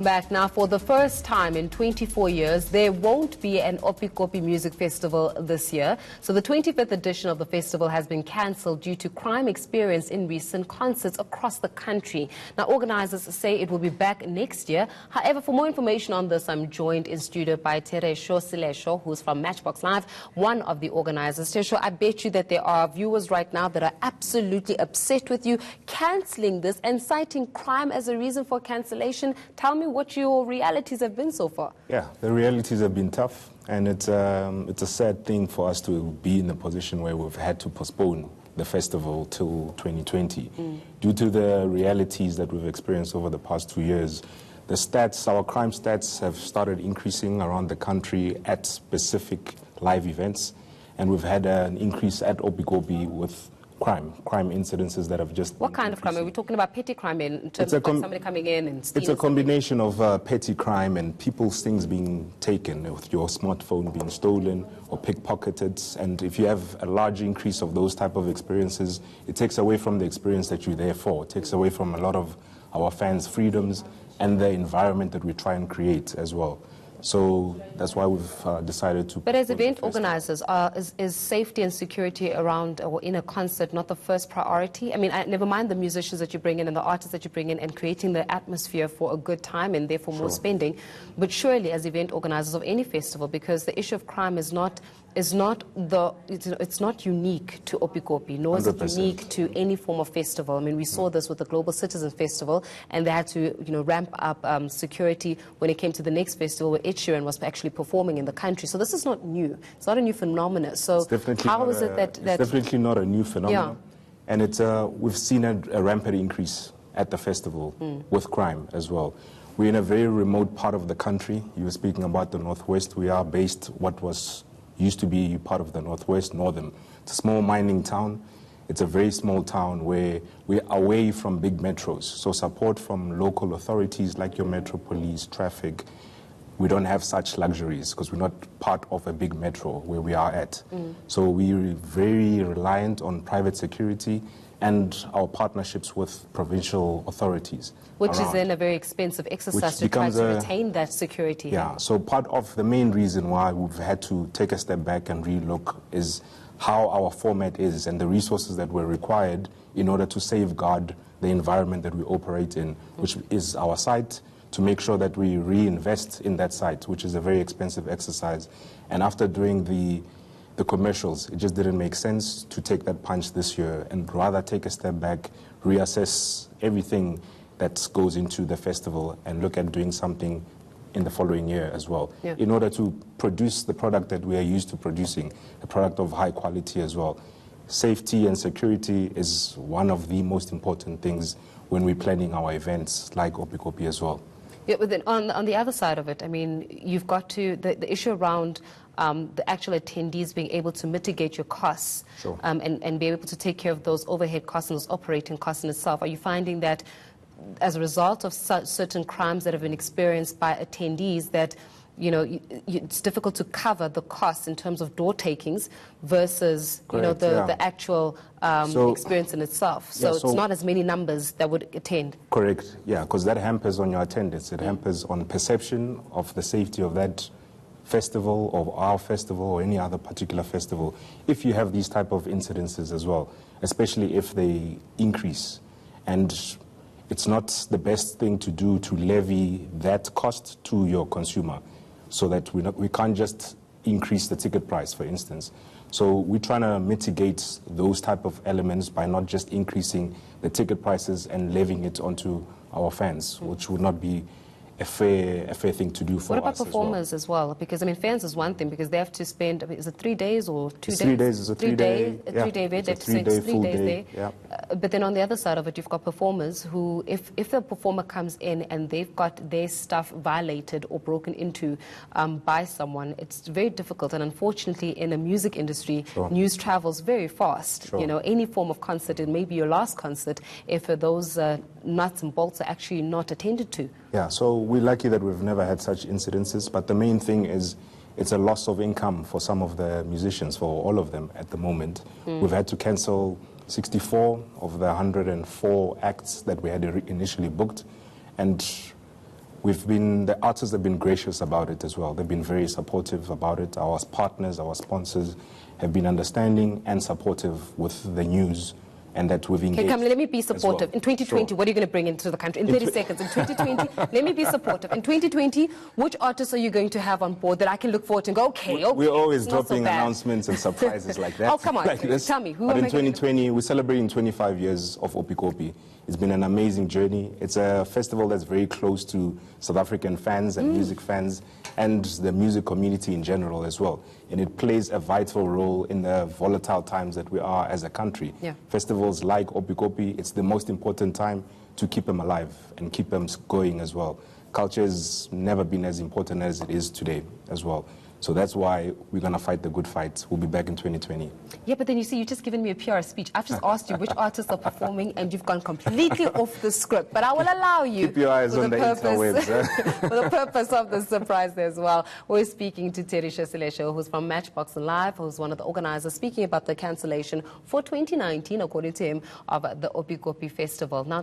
Back now, for the first time in 24 years, there won't be an Oppikoppi music festival this year. So the 25th edition of the festival has been cancelled due to crime experienced in recent concerts across the country. Now, organizers say it will be back next year. However, for more information on this, I'm joined in studio by Thereso Selesho, who's from Matchbox Live, one of the organizers. Thereso, I bet you that there are viewers right now that are absolutely upset with you cancelling this and citing crime as a reason for cancellation. Tell me what your realities have been so far. Yeah, the realities have been tough, and it's a sad thing for us to be in a position where we've had to postpone the festival till 2020 due to the realities that we've experienced over the past 2 years. The stats, our crime stats have started increasing around the country at specific live events, and we've had an increase at Oppikoppi with crime incidences that have just... What kind of crime? Are we talking about petty crime in terms of somebody coming in and stealing? It's a combination of petty crime and people's things being taken, with your smartphone being stolen or pickpocketed. And if you have a large increase of those type of experiences, it takes away from the experience that you're there for. It takes away from a lot of our fans' freedoms and the environment that we try and create as well. So that's why we've decided to... But as event organizers, is safety and security around or in a concert not the first priority? I mean, never mind the musicians that you bring in and the artists that you bring in and creating the atmosphere for a good time and therefore more spending. But surely as event organizers of any festival, because the issue of crime is not unique to Oppikoppi, nor is it 100%. unique to any form of festival. I mean, we saw this with the Global Citizen Festival, and they had to, ramp up security when it came to the next festival where Ed Sheeran was actually performing in the country. So this is not new. It's not a new phenomenon. So how is it that... It's definitely not a new phenomenon. Yeah. And we've seen a rampant increase at the festival with crime as well. We're in a very remote part of the country. You were speaking about the Northwest. We are based what used to be part of the Northwest, Northern. It's a small mining town. It's a very small town where we're away from big metros. So support from local authorities like your Metro Police, traffic, we don't have such luxuries because we're not part of a big metro where we are at. So we're very reliant on private security and our partnerships with provincial authorities. Which is then a very expensive exercise to try to retain that security. Yeah, so part of the main reason why we've had to take a step back and relook is how our format is and the resources that were required in order to safeguard the environment that we operate in, which is our site, to make sure that we reinvest in that site, which is a very expensive exercise. And after doing the commercials, it just didn't make sense to take that punch this year and rather take a step back, reassess everything that goes into the festival and look at doing something in the following year as well, in order to produce the product that we are used to producing, a product of high quality as well. Safety and security is one of the most important things when we're planning our events like Oppikoppi as well. Yeah, but then on the other side of it, I mean, you've got to, the issue around the actual attendees being able to mitigate your costs and be able to take care of those overhead costs and those operating costs in itself. Are you finding that as a result of certain crimes that have been experienced by attendees that, it's difficult to cover the costs in terms of door takings versus, the actual experience in itself. So it's not as many numbers that would attend. Correct, yeah, because that hampers on your attendance. It hampers on perception of the safety of that festival, of our festival, or any other particular festival, if you have these type of incidences as well, especially if they increase. And it's not the best thing to do to levy that cost to your consumer, so that we can't just increase the ticket price, for instance. So we're trying to mitigate those type of elements by not just increasing the ticket prices and levying it onto our fans, which would not be a fair thing to do for us. What about performers as well? Because, I mean, fans is one thing because they have to spend, is it 3 days or 2 days? 3 days. It's a 3-day. A 3-day event. They have to spend 3 days there. Yeah. But then on the other side of it, you've got performers who, if the performer comes in and they've got their stuff violated or broken into by someone, it's very difficult. And unfortunately, in the music industry, news travels very fast. Any form of concert, it may be your last concert, if those nuts and bolts are actually not attended to. Yeah, so we're lucky that we've never had such incidences, but the main thing is it's a loss of income for some of the musicians, for all of them at the moment. We've had to cancel 64 of the 104 acts that we had initially booked, and The artists have been gracious about it as well. They've been very supportive about it. Our partners, our sponsors have been understanding and supportive with the news, and that we've engaged. Okay, come, let me be supportive. Well. In 2020, Sure. what are you going to bring into the country? In 30 seconds. In 2020, let me be supportive. In 2020, which artists are you going to have on board that I can look forward to and go, okay, We're always not so dropping bad. announcements and surprises like that. Oh, come on. Like this. Tell me, who But am in I gonna 2020, we're celebrating 25 years of Oppikoppi. It's been an amazing journey. It's a festival that's very close to South African fans and music fans and the music community in general as well. And it plays a vital role in the volatile times that we are as a country. Yeah. Festivals like Oppikoppi, it's the most important time to keep them alive and keep them going as well. Culture has never been as important as it is today as well. So that's why we're going to fight the good fight. We'll be back in 2020. Yeah, but then you see, you've just given me a PR speech. I've just asked you which artists are performing, and you've gone completely off the script. But I will allow you. Keep your eyes on the interwebs. For the purpose of the surprise as well. We're speaking to Thereso Selesho, who's from Matchbox Live, who's one of the organizers, speaking about the cancellation for 2019, according to him, of the Oppikoppi Festival. Now,